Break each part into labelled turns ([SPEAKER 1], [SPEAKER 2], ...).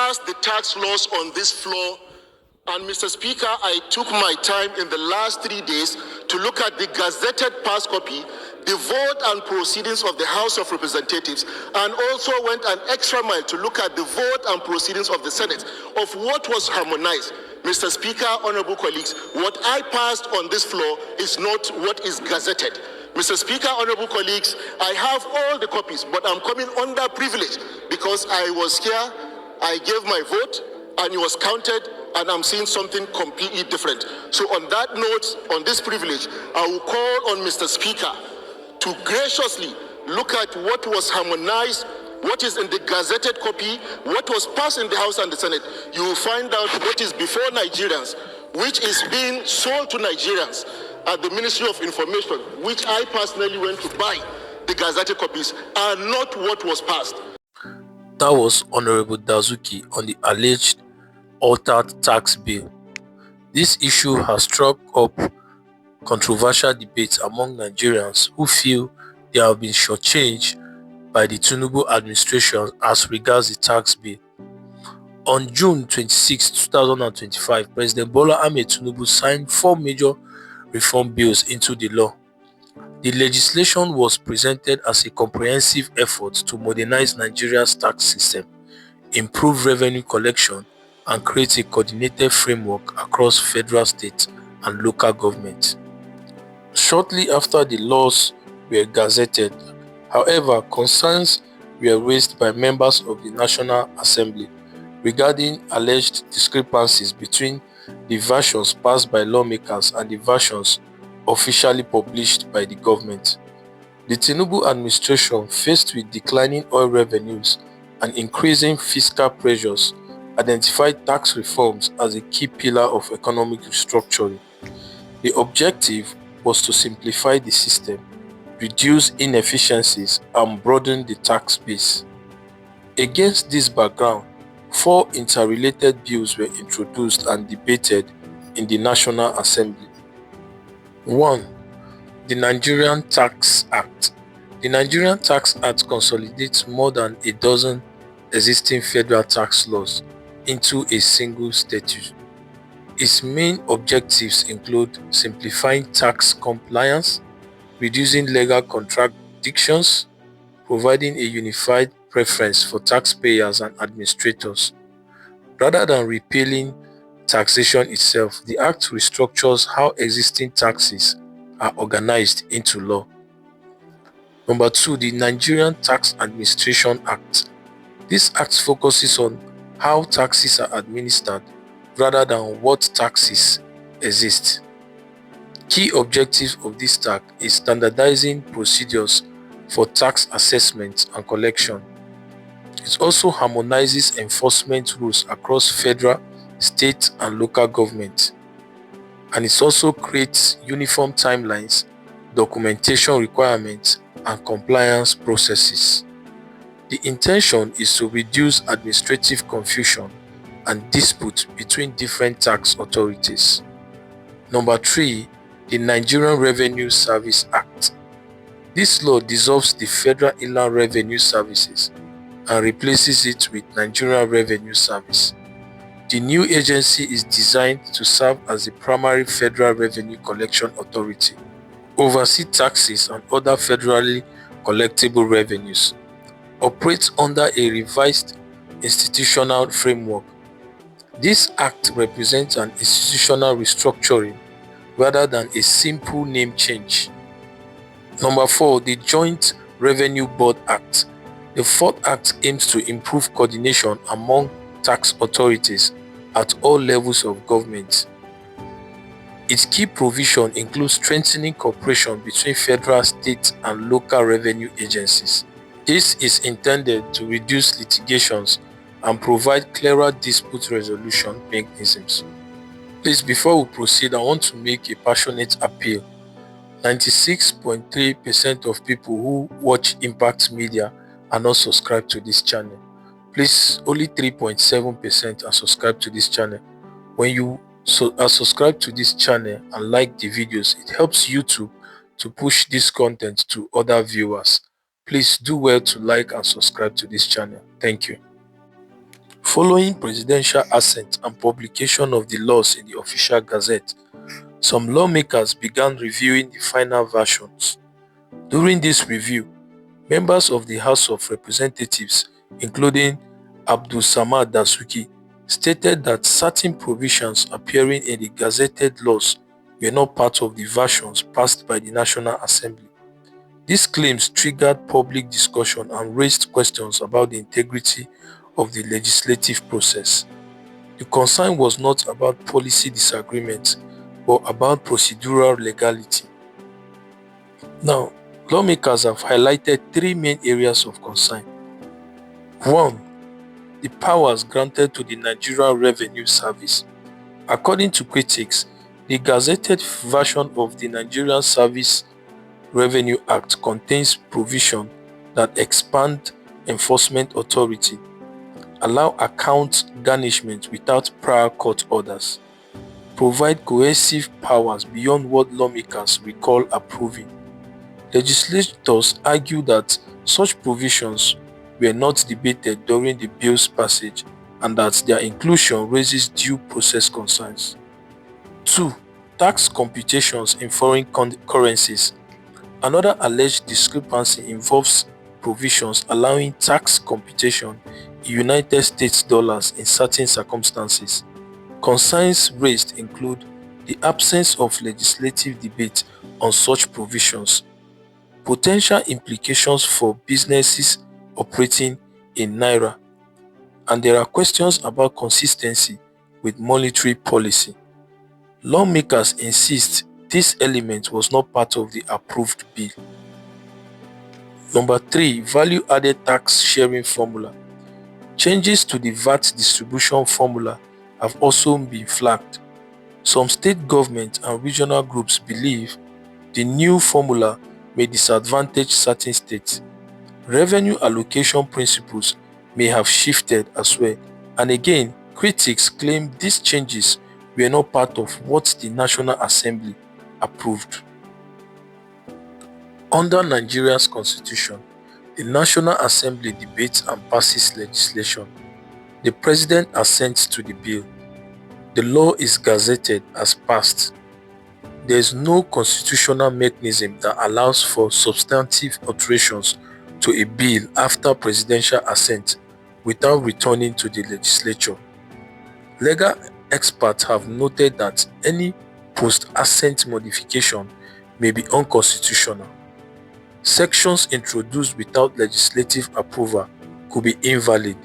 [SPEAKER 1] passed the tax laws on this floor. And Mr. Speaker, I took my time in the last 3 days to look at the gazetted past copy, the vote and proceedings of the House of Representatives, and also went an extra mile to look at the vote and proceedings of the Senate of what was harmonized. Mr. Speaker, honorable colleagues, what I passed on this floor is not what is gazetted. Mr. Speaker, honorable colleagues, I have all the copies, but I'm coming under privilege because I was here, I gave my vote, and it was counted, and I'm seeing something completely different. So on that note, on this privilege, I will call on Mr. Speaker to graciously look at what was harmonized, what is in the gazetted copy, what was passed in the House and the Senate. You will find out what is before Nigerians, which is being sold to Nigerians at the Ministry of Information, which I personally went to buy the gazetted copies, and not what was passed.
[SPEAKER 2] That was Honorable Dazuki on the alleged altered tax bill. This issue has struck up controversial debates among Nigerians who feel they have been shortchanged by the Tinubu administration as regards the tax bill. On June 26, 2025, President Bola Ahmed Tinubu signed 4 major reform bills into the law. The legislation was presented as a comprehensive effort to modernize Nigeria's tax system, improve revenue collection, and create a coordinated framework across federal, state, and local governments. Shortly after the laws were gazetted, however, concerns were raised by members of the National Assembly regarding alleged discrepancies between the versions passed by lawmakers and the versions officially published by the government. The Tinubu administration, faced with declining oil revenues and increasing fiscal pressures, identified tax reforms as a key pillar of economic restructuring. The objective was to simplify the system, reduce inefficiencies, and broaden the tax base. Against this background, 4 interrelated bills were introduced and debated in the National Assembly. 1. The Nigerian Tax Act. The Nigerian Tax Act consolidates more than a dozen existing federal tax laws into a single statute. Its main objectives include simplifying tax compliance, reducing legal contradictions, providing a unified preference for taxpayers and administrators. Rather than repealing taxation itself, the Act restructures how existing taxes are organized into law. Number 2, the Nigerian Tax Administration Act. This act focuses on how taxes are administered rather than what taxes exist. Key objectives of this act is standardizing procedures for tax assessment and collection. It also harmonizes enforcement rules across federal, state, and local governments. And it also creates uniform timelines, documentation requirements, and compliance processes. The intention is to reduce administrative confusion and dispute between different tax authorities. Number 3, the Nigerian Revenue Service Act. This law dissolves the Federal Inland Revenue Services and replaces it with Nigerian Revenue Service. The new agency is designed to serve as the primary federal revenue collection authority, oversee taxes and other federally collectible revenues, operates under a revised institutional framework. This act represents an institutional restructuring rather than a simple name change. Number 4, the Joint Revenue Board Act. The 4th Act aims to improve coordination among tax authorities at all levels of government. Its key provision includes strengthening cooperation between federal, state, and local revenue agencies. This is intended to reduce litigations and provide clearer dispute resolution mechanisms. Please, before we proceed, I want to make a passionate appeal. 96.3% of people who watch Impact Media are not subscribed to this channel. Please, only 3.7% are subscribed to this channel. When you are subscribed to this channel and like the videos, it helps YouTube to push this content to other viewers. Please do well to like and subscribe to this channel. Thank you. Following presidential assent and publication of the laws in the official gazette, some lawmakers began reviewing the final versions. During this review, members of the House of Representatives, including Abdul Samad Dasuki, stated that certain provisions appearing in the gazetted laws were not part of the versions passed by the National Assembly. These claims triggered public discussion and raised questions about the integrity of the legislative process. The concern was not about policy disagreements, but about procedural legality. Now, lawmakers have highlighted three main areas of concern. 1. The powers granted to the Nigerian Revenue Service. According to critics, the gazetted version of the Nigerian Service Revenue Act contains provisions that expand enforcement authority, allow account garnishment without prior court orders, provide coercive powers beyond what lawmakers recall approving. Legislators argue that such provisions were not debated during the bill's passage and that their inclusion raises due process concerns. 2. Tax computations in foreign currencies. Another alleged discrepancy involves provisions allowing tax computation in United States dollars in certain circumstances. Concerns raised include the absence of legislative debate on such provisions, potential implications for businesses operating in Naira, and there are questions about consistency with monetary policy. Lawmakers insist this element was not part of the approved bill. Number 3. Value-added tax sharing formula. Changes to the VAT distribution formula have also been flagged. Some state governments and regional groups believe the new formula may disadvantage certain states. Revenue allocation principles may have shifted as well, and again, critics claim these changes were not part of what the National Assembly approved. Under Nigeria's constitution, the National Assembly debates and passes legislation. The president assents to the bill. The law is gazetted as passed. There is no constitutional mechanism that allows for substantive alterations to a bill after presidential assent without returning to the legislature. Legal experts have noted that any post-assent modification may be unconstitutional. Sections introduced without legislative approval could be invalid.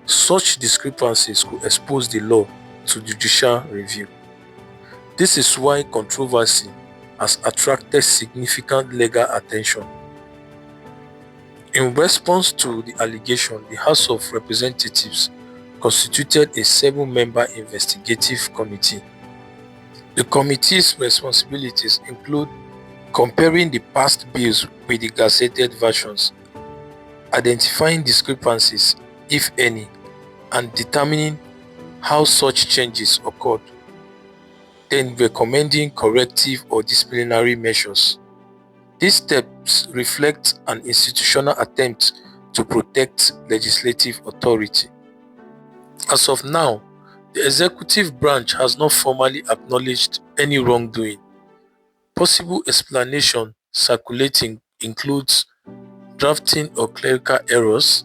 [SPEAKER 2] Such discrepancies could expose the law to judicial review. This is why controversy has attracted significant legal attention. In response to the allegation, the House of Representatives constituted a 7-member investigative committee. The committee's responsibilities include comparing the past bills with the gazetted versions, identifying discrepancies, if any, and determining how such changes occurred, then recommending corrective or disciplinary measures. These steps reflect an institutional attempt to protect legislative authority. As of now, the executive branch has not formally acknowledged any wrongdoing. Possible explanation circulating includes drafting or clerical errors,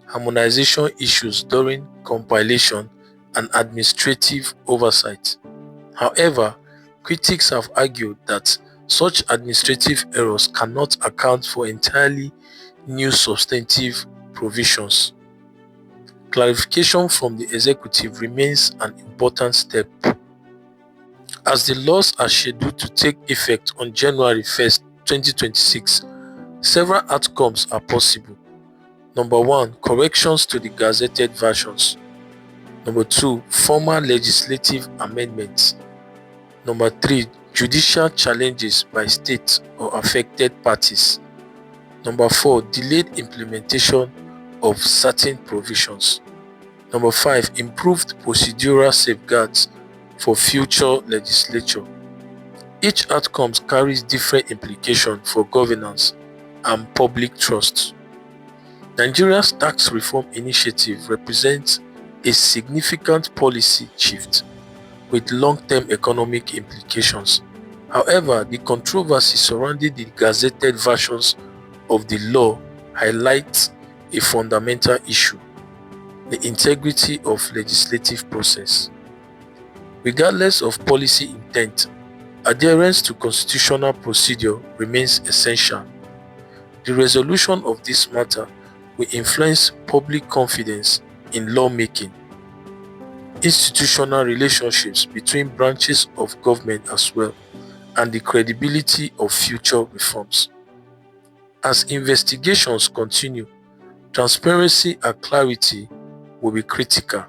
[SPEAKER 2] harmonization issues during compilation, and administrative oversight. However, critics have argued that such administrative errors cannot account for entirely new substantive provisions. Clarification from the executive remains an important step. As the laws are scheduled to take effect on January 1st, 2026, several outcomes are possible. Number 1. Corrections to the gazetted versions. Number 2. Formal legislative amendments. Number 3. Judicial challenges by states or affected parties. Number 4. Delayed implementation of certain provisions. Number 5. Improved procedural safeguards for future legislature. Each outcome carries different implications for governance and public trust. Nigeria's tax reform initiative represents a significant policy shift with long-term economic implications. However, the controversy surrounding the gazetted versions of the law highlights a fundamental issue: the integrity of legislative process. Regardless of policy intent, adherence to constitutional procedure remains essential. The resolution of this matter will influence public confidence in lawmaking, institutional relationships between branches of government as well, and the credibility of future reforms. As investigations continue, transparency and clarity will be critical.